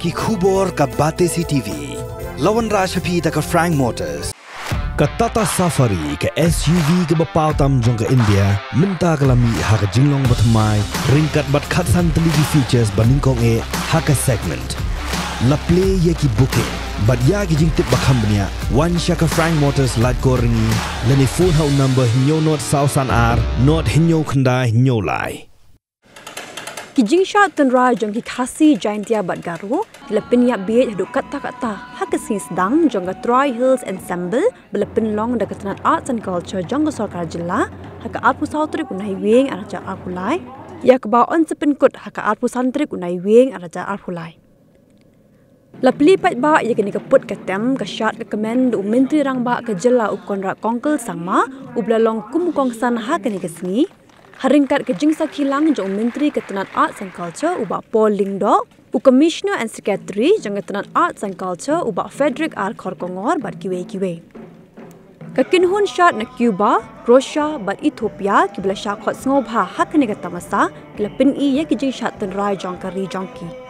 ki khubor ka Batesi TV. Lawan Rashapi ka Frank Motors. Ka Tata Safari ke SUV ke bapau tam jong ke India minta kelami ha ke jinglong batmai ringkat bat khatsan teligi features baningkong ha ke segment. La play ye ki booking but ya ki jingtip ba company one shaka Frank Motors light koringi leni phone hau number hinyo not sausan ar not hinyo khandai hinyo lai. Ki Jingshad Tynrai jong ki khasi jaintia bat garu la Pynïap Biej hadu kata ha ke sin sedang jong ke Tynrai Hills Ensemble bela penlong da ketenan arts and culture jong ke sarkar jilla ha ke art pusau trik unai wing araja art pulai ya ke ba on sepenkut ha ke art pusantrik unai wing araja art pulai. La peli pat ba ye kini keput ke tem ke syat ke kemen du menteri rang ba ke jela ukon rak kongkel sangma ublalong kumukongsan ha kini ke sini haringkat ke Jingshad kilang jong menteri ketenan arts and culture uba Paul Lingdo u commissioner and secretary jong ketenan arts and culture uba Frederick R Khorkongor bat kiwe ke kinhun syat na Cuba Russia bat Ethiopia ki bela syak khot ngobha ha kini ke tamasa ke pin I ye ke Jingshad Tynrai jong kari jongki.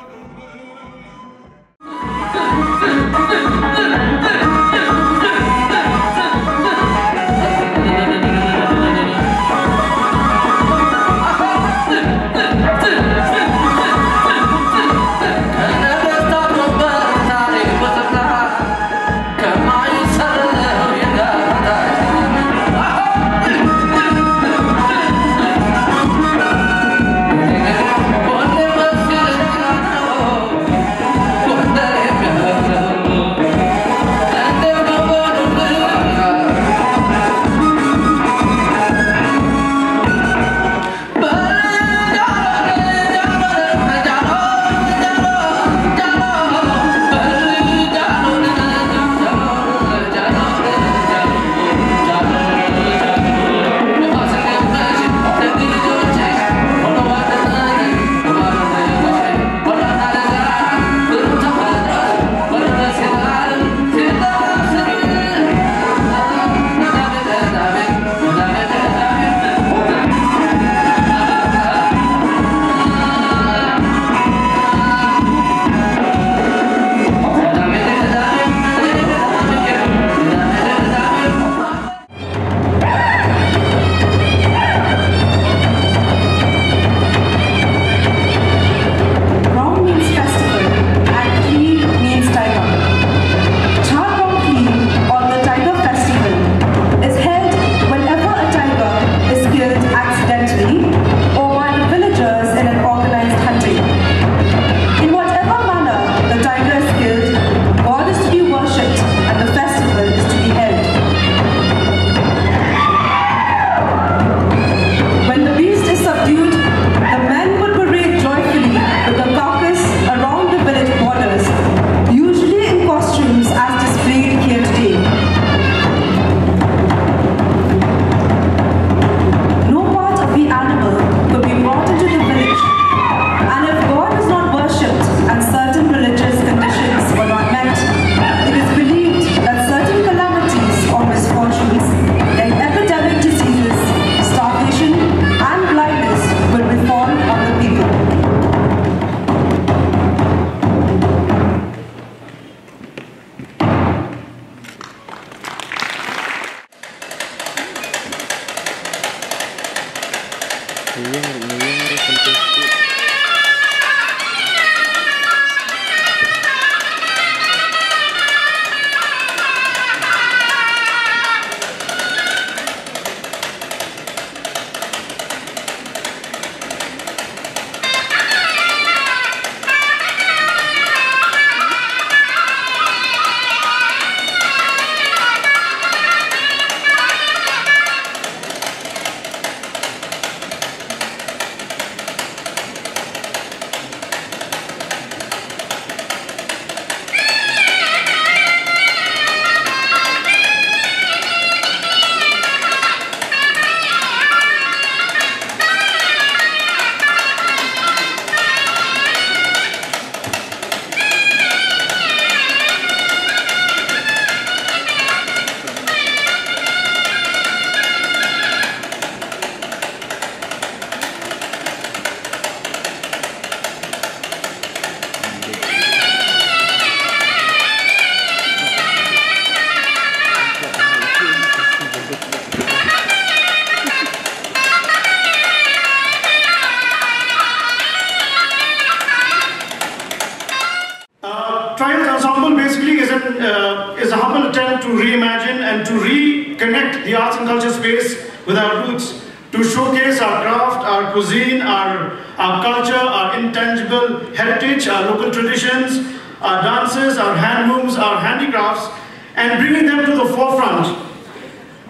Tryhal's Ensemble basically is a humble attempt to reimagine and to reconnect the arts and culture space with our roots, to showcase our craft, our cuisine, our culture, our intangible heritage, our local traditions, our dances, our handlooms, our handicrafts, and bringing them to the forefront.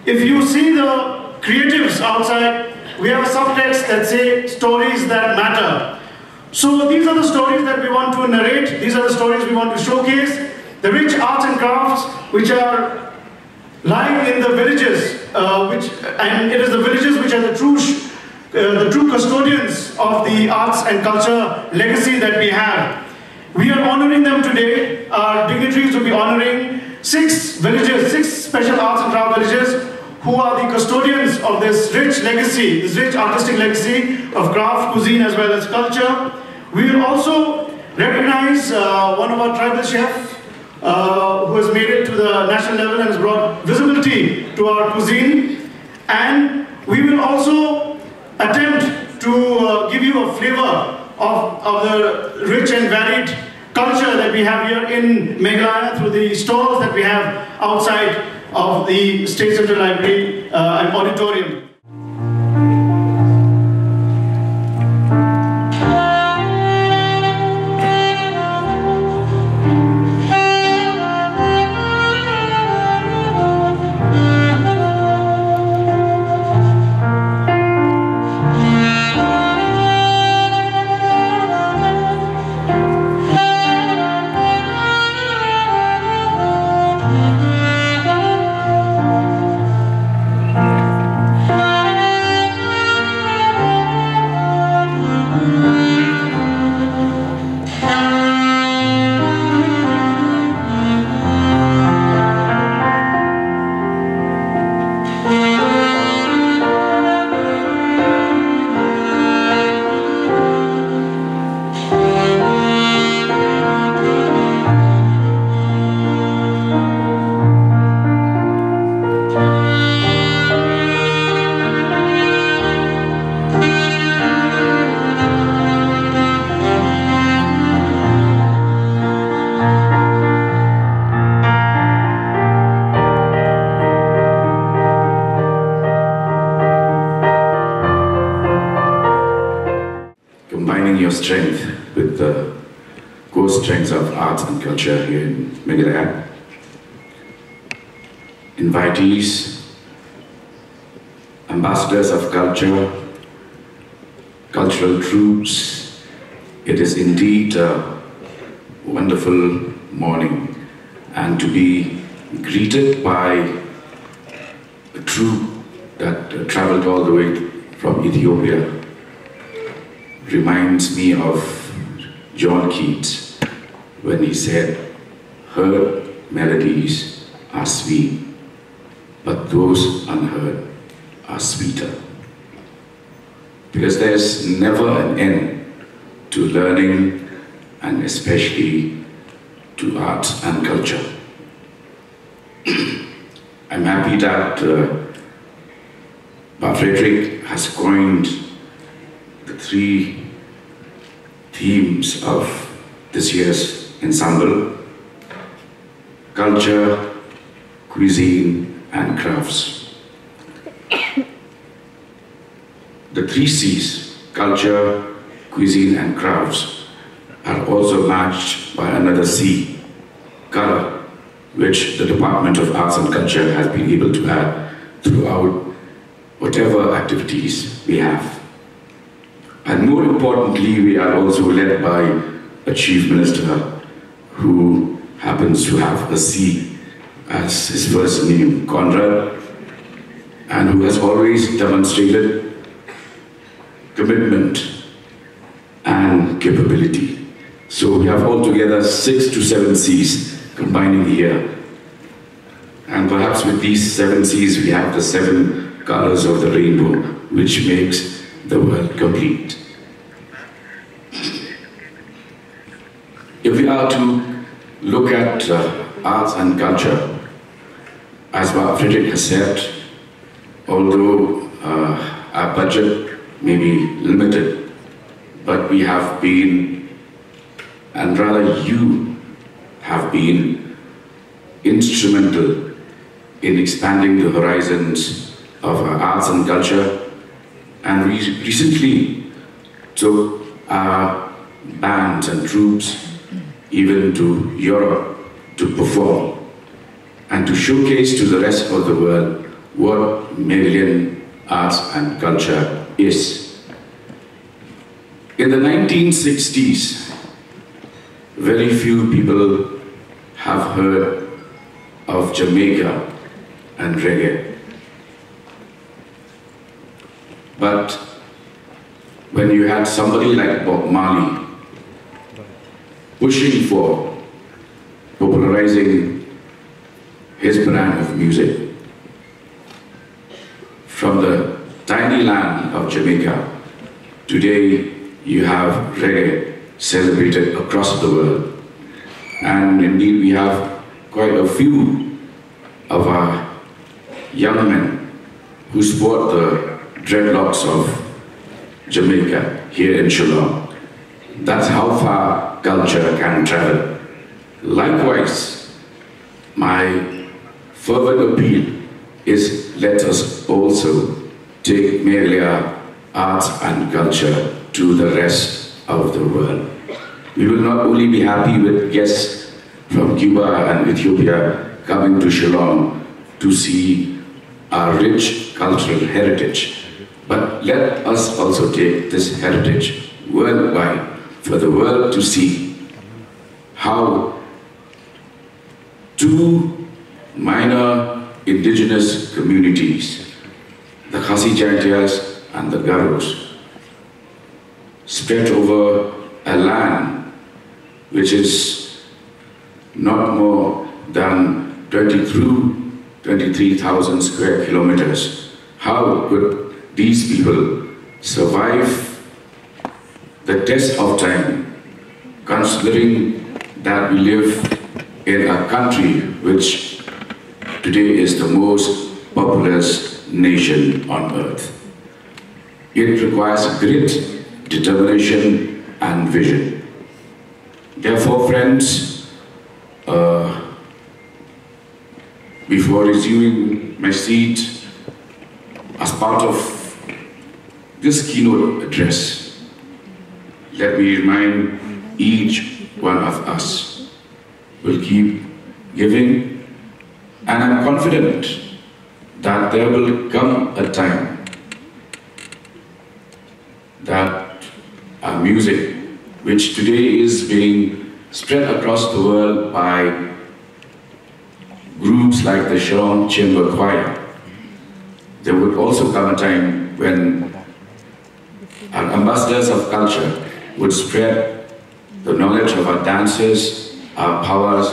If you see the creatives outside, we have a subtext that say stories that matter. So these are the stories that we want to narrate, these are the stories we want to showcase, the rich arts and crafts which are lying in the villages, and it is the villages which are the true custodians of the arts and culture legacy that we have. We are honoring them today. Our dignitaries will be honoring 6 villages, 6 special arts and craft villages who are the custodians of this rich legacy, this rich artistic legacy of craft, cuisine as well as culture. We will also recognize one of our tribal chefs who has made it to the national level and has brought visibility to our cuisine. And we will also attempt to give you a flavor of the rich and varied culture that we have here in Meghalaya through the stalls that we have outside of the State Central Library and Auditorium. Combining your strength with the core strengths of arts and culture here in Meghalaya. Invitees, ambassadors of culture, cultural troops, it is indeed a wonderful morning, and to be greeted by a troop that traveled all the way from Ethiopia reminds me of John Keats when he said, "Heard melodies are sweet, but those unheard are sweeter." Because there's never an end to learning, and especially to art and culture. I'm happy that Frederick has coined the 3 themes of this year's ensemble: culture, cuisine, and crafts. The 3 C's, culture, cuisine, and crafts, are also matched by another C, color, which the Department of Arts and Culture has been able to add throughout whatever activities we have. And more importantly, we are also led by a Chief Minister who happens to have a C as his first name, Conrad, and who has always demonstrated commitment and capability. So we have altogether 6 to 7 C's combining here. And perhaps with these 7 C's, we have the 7 colors of the rainbow, which makes the world complete. If we are to look at arts and culture, as Frederick has said, although our budget may be limited, but we have been, and rather you have been instrumental in expanding the horizons of our arts and culture, and we recently took our bands and troops even to Europe to perform and to showcase to the rest of the world what Malian arts and culture is. In the 1960s, very few people have heard of Jamaica and reggae. But when you had somebody like Bob Marley pushing for popularizing his brand of music from the tiny land of Jamaica, today you have reggae celebrated across the world. And indeed we have quite a few of our young men who sport the dreadlocks of Jamaica here in Shillong. That's how far culture can travel. Likewise, my fervent appeal is let us also take Melia arts and culture to the rest of the world. We will not only be happy with guests from Cuba and Ethiopia coming to Shillong to see our rich cultural heritage, but let us also take this heritage worldwide for the world to see how two minor indigenous communities, the Khasi Jaintias and the Garos, spread over a land which is not more than 23,000 square kilometers. How could these people survive the test of time, considering that we live in a country which today is the most populous nation on earth? It requires grit, determination and vision. Therefore, friends, before resuming my seat, as part of this keynote address, let me remind each one of us will keep giving, and I'm confident that there will come a time that our music, which today is being spread across the world by groups like the Shillong Chamber Choir, there would also come a time when our ambassadors of culture would spread the knowledge of our dances, our powers,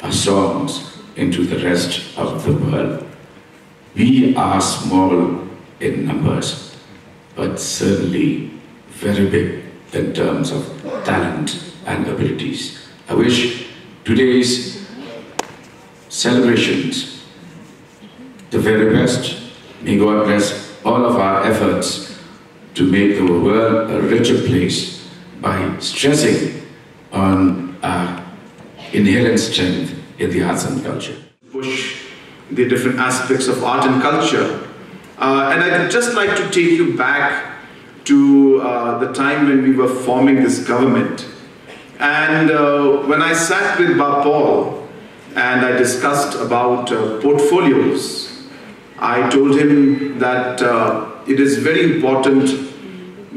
our songs into the rest of the world. We are small in numbers, but certainly very big in terms of talent and abilities. I wish today's celebrations the very best. May God bless all of our efforts to make the world a richer place by stressing on our inherent strength in the arts and culture. Push the different aspects of art and culture. And I'd just like to take you back to the time when we were forming this government. And when I sat with Paul and I discussed about portfolios, I told him that it is very important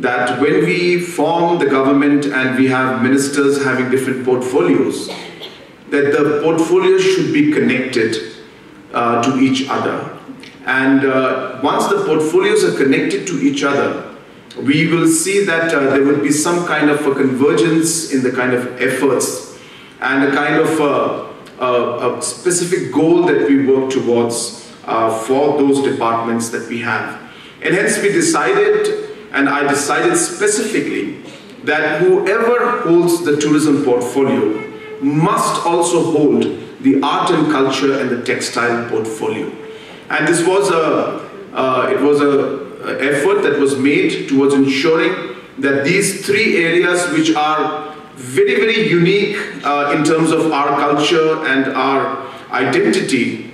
that when we form the government and we have ministers having different portfolios, that the portfolios should be connected to each other. And once the portfolios are connected to each other, we will see that there will be some kind of a convergence in the kind of efforts and a kind of a specific goal that we work towards for those departments that we have. And hence we decided, and I decided specifically, that whoever holds the tourism portfolio must also hold the art and culture and the textile portfolio. And this was an effort that was made towards ensuring that these three areas, which are very, very unique in terms of our culture and our identity,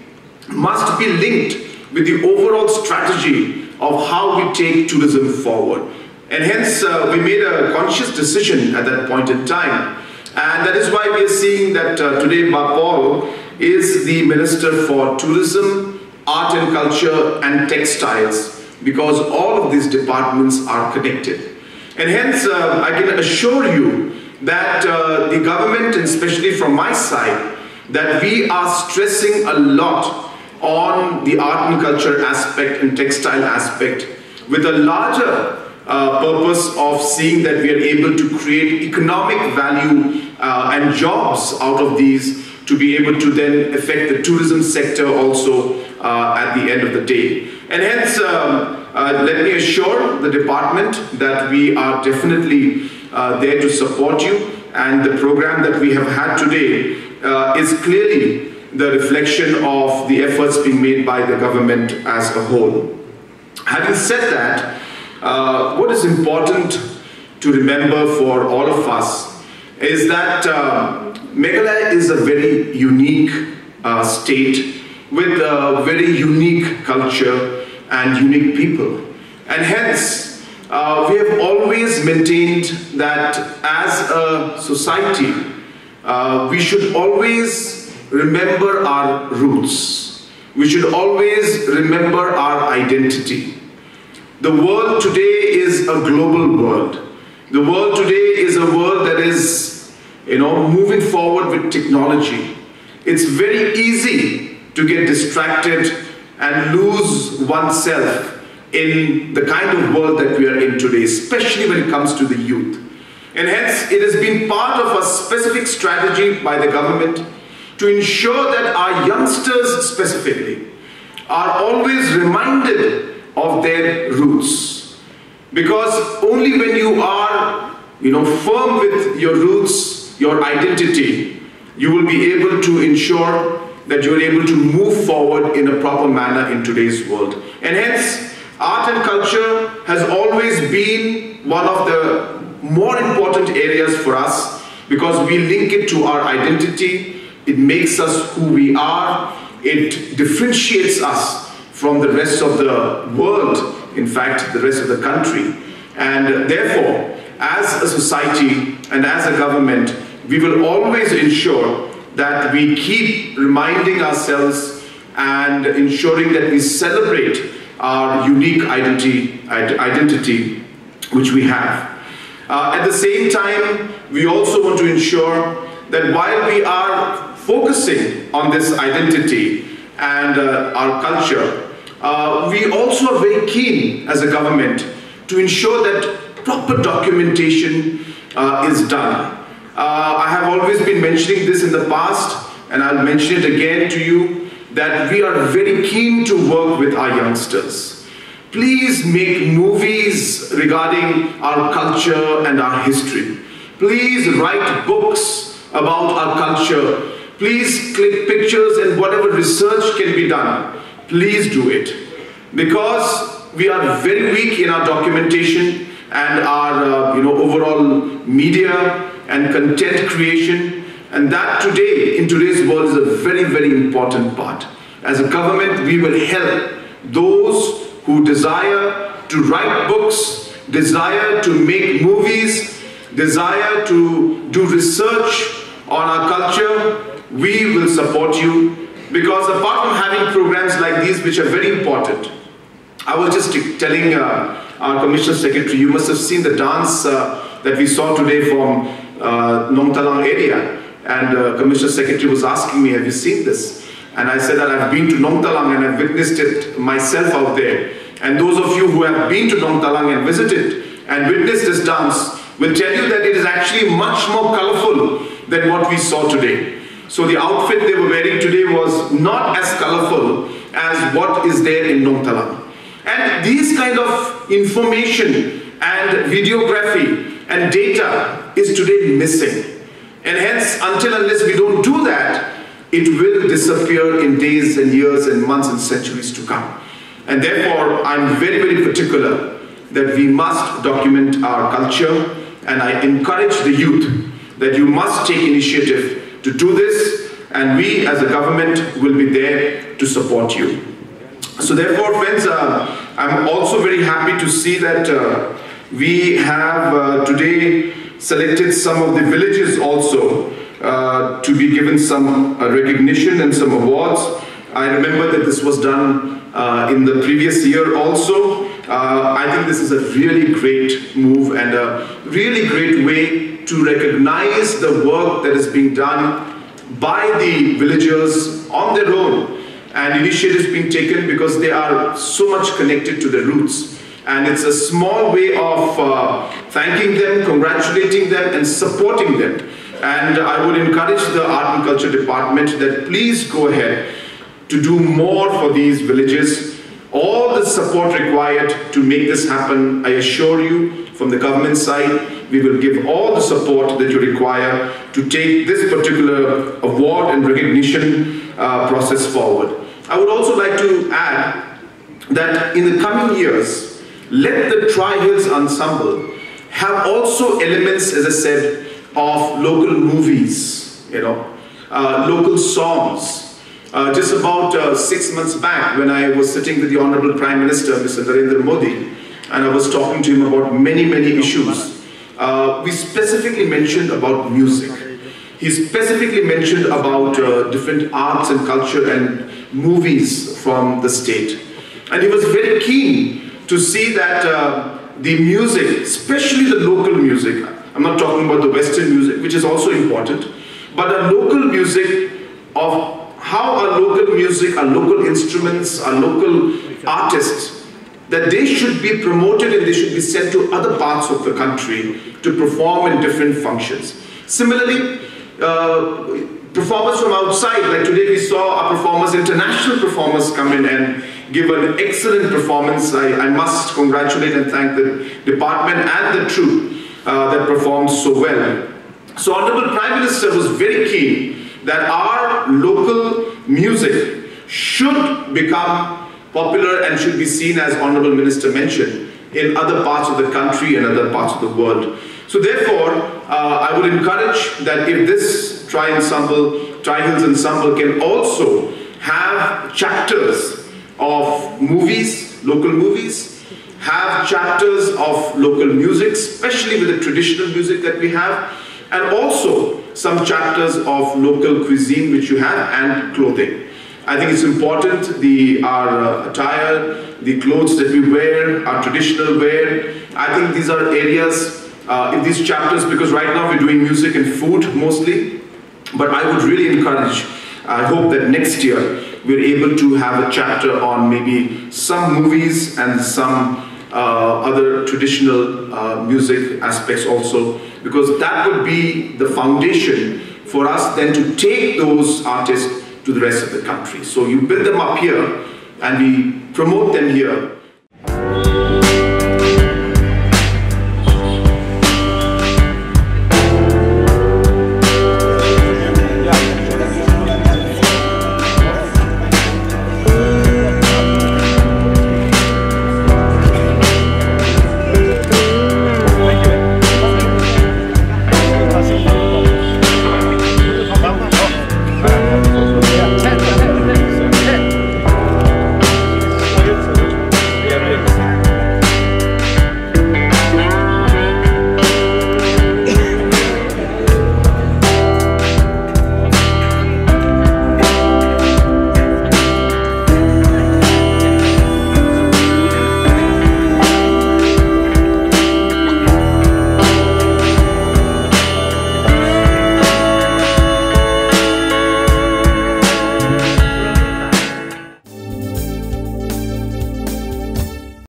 must be linked with the overall strategy of how we take tourism forward. And hence, we made a conscious decision at that point in time. And that is why we are seeing that today Paul is the Minister for Tourism, Art and Culture and Textiles, because all of these departments are connected. And hence, I can assure you that the government, and especially from my side, that we are stressing a lot on the art and culture aspect and textile aspect, with a larger purpose of seeing that we are able to create economic value and jobs out of these, to be able to then affect the tourism sector also at the end of the day. And hence, let me assure the department that we are definitely there to support you, and the program that we have had today is clearly the reflection of the efforts being made by the government as a whole. Having said that, what is important to remember for all of us is that Meghalaya is a very unique state with a very unique culture and unique people. And hence, we have always maintained that as a society, we should always remember our roots. We should always remember our identity. The world today is a global world. The world today is a world that is, moving forward with technology. It's very easy to get distracted and lose oneself in the kind of world that we are in today, especially when it comes to the youth. And hence, it has been part of a specific strategy by the government to ensure that our youngsters specifically are always reminded of their roots. Because only when you are, firm with your roots, your identity, you will be able to ensure that you are able to move forward in a proper manner in today's world. And hence, art and culture has always been one of the more important areas for us, because we link it to our identity. It makes us who we are. It differentiates us from the rest of the world, in fact, the rest of the country. And therefore, as a society and as a government, we will always ensure that we keep reminding ourselves and ensuring that we celebrate our unique identity which we have. At the same time, we also want to ensure that while we are focusing on this identity and our culture, we also are very keen as a government to ensure that proper documentation is done. I have always been mentioning this in the past, and I'll mention it again to you, that we are very keen to work with our youngsters. Please make movies regarding our culture and our history. Please write books about our culture. Please click pictures, and whatever research can be done, please do it. Because we are very weak in our documentation and our overall media and content creation, and that today, in today's world, is a very, very important part. As a government, we will help those who desire to write books, desire to make movies, desire to do research on our culture. We will support you, because apart from having programs like these, which are very important, I was just telling our Commissioner Secretary, you must have seen the dance that we saw today from Nong Talang area. And Commissioner Secretary was asking me, have you seen this? And I said that I've been to Nong Talang and I've witnessed it myself out there. And those of you who have been to Nong Talang and visited and witnessed this dance will tell you that it is actually much more colorful than what we saw today. So the outfit they were wearing today was not as colorful as what is there in Nong Talang. And these kind of information and videography and data is today missing. And hence, until unless we don't do that, it will disappear in days and years and months and centuries to come. And therefore, I'm very, very particular that we must document our culture, and I encourage the youth that you must take initiative to do this, and we as a government will be there to support you. So therefore, friends, I'm also very happy to see that we have today selected some of the villages also to be given some recognition and some awards. I remember that this was done in the previous year also. I think this is a really great move and a really great way to recognize the work that is being done by the villagers on their own, and initiatives being taken because they are so much connected to their roots. And it's a small way of thanking them, congratulating them, and supporting them. And I would encourage the Art and Culture Department that please go ahead to do more for these villages. All the support required to make this happen, I assure you, from the government side, we will give all the support that you require to take this particular award and recognition process forward. I would also like to add that in the coming years, let the Tynrai Hills Ensemble have also elements, as I said, of local movies, local songs. Just about 6 months back, when I was sitting with the Honorable Prime Minister, Mr. Narendra Modi, and I was talking to him about many issues, we specifically mentioned about music. He specifically mentioned about different arts and culture and movies from the state. And he was very keen to see that the music, especially the local music, I'm not talking about the Western music, which is also important, but a local music of how our local music, our local instruments, our local artists, that they should be promoted and they should be sent to other parts of the country to perform in different functions. Similarly, performers from outside, like today we saw our performers, international performers come in and give an excellent performance. I must congratulate and thank the department and the troupe that performed so well. So Honorable Prime Minister was very keen that our local music should become popular and should be seen, as Honorable Minister mentioned, in other parts of the country and other parts of the world. So therefore, I would encourage that if this Tynrai Hills Ensemble can also have chapters of movies, local movies, have chapters of local music, especially with the traditional music that we have, and also some chapters of local cuisine which you have, and clothing. I think it's important, our attire, the clothes that we wear, our traditional wear, I think these are areas in these chapters, because right now we're doing music and food mostly, but I would really encourage, I hope that next year we're able to have a chapter on maybe some movies and some other traditional music aspects also, because that would be the foundation for us then to take those artists to the rest of the country. So you build them up here and we promote them here.